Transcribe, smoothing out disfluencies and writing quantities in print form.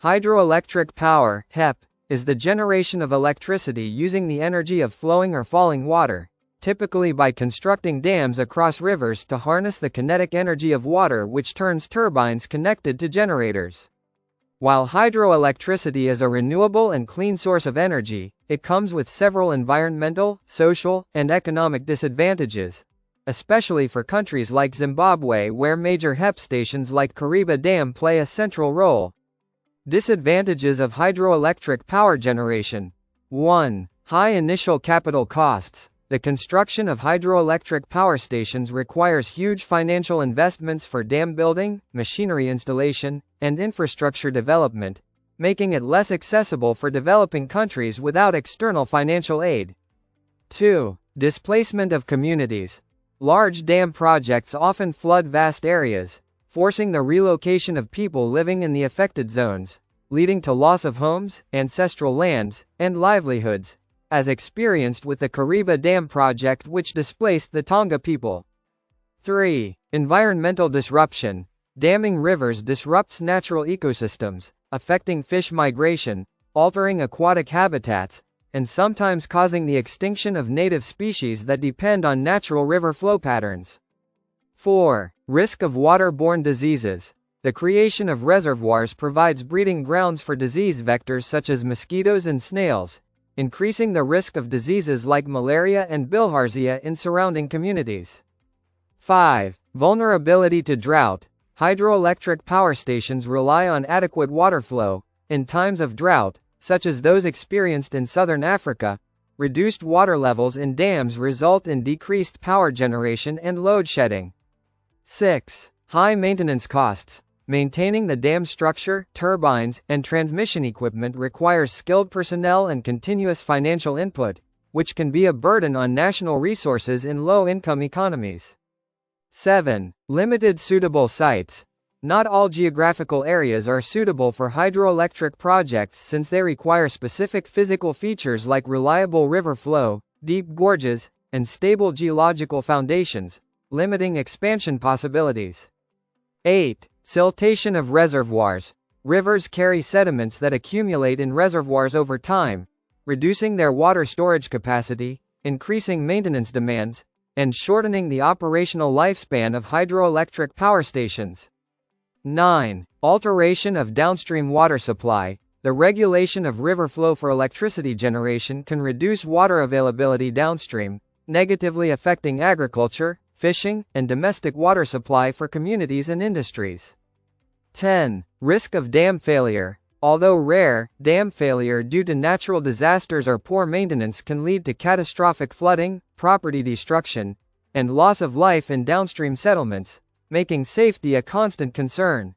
Hydroelectric power, HEP, is the generation of electricity using the energy of flowing or falling water, typically by constructing dams across rivers to harness the kinetic energy of water, which turns turbines connected to generators. While hydroelectricity is a renewable and clean source of energy, it comes with several environmental, social, and economic disadvantages, especially for countries like Zimbabwe, where major HEP stations like Kariba Dam play a central role. Disadvantages of hydroelectric power generation. 1. High initial capital costs. The construction of hydroelectric power stations requires huge financial investments for dam building, machinery installation, and infrastructure development, making it less accessible for developing countries without external financial aid. 2. Displacement of communities. Large dam projects often flood vast areas, forcing the relocation of people living in the affected zones, leading to loss of homes, ancestral lands, and livelihoods, as experienced with the Kariba Dam project, which displaced the Tonga people. 3. Environmental disruption. Damming rivers disrupts natural ecosystems, affecting fish migration, altering aquatic habitats, and sometimes causing the extinction of native species that depend on natural river flow patterns. 4. Risk of waterborne diseases. The creation of reservoirs provides breeding grounds for disease vectors such as mosquitoes and snails, increasing the risk of diseases like malaria and bilharzia in surrounding communities. 5. Vulnerability to drought. Hydroelectric power stations rely on adequate water flow. In times of drought, such as those experienced in southern Africa, reduced water levels in dams result in decreased power generation and load shedding. 6. High maintenance costs. Maintaining the dam structure, turbines, and transmission equipment requires skilled personnel and continuous financial input, which can be a burden on national resources in low-income economies. 7. Limited suitable sites. Not all geographical areas are suitable for hydroelectric projects since they require specific physical features like reliable river flow, deep gorges, and stable geological foundations, limiting expansion possibilities. 8. Siltation of reservoirs. Rivers carry sediments that accumulate in reservoirs over time, reducing their water storage capacity, increasing maintenance demands, and shortening the operational lifespan of hydroelectric power stations. 9. Alteration of downstream water supply. The regulation of river flow for electricity generation can reduce water availability downstream, negatively affecting agriculture, fishing, and domestic water supply for communities and industries. 10. Risk of dam failure. Although rare, dam failure due to natural disasters or poor maintenance can lead to catastrophic flooding, property destruction, and loss of life in downstream settlements, making safety a constant concern.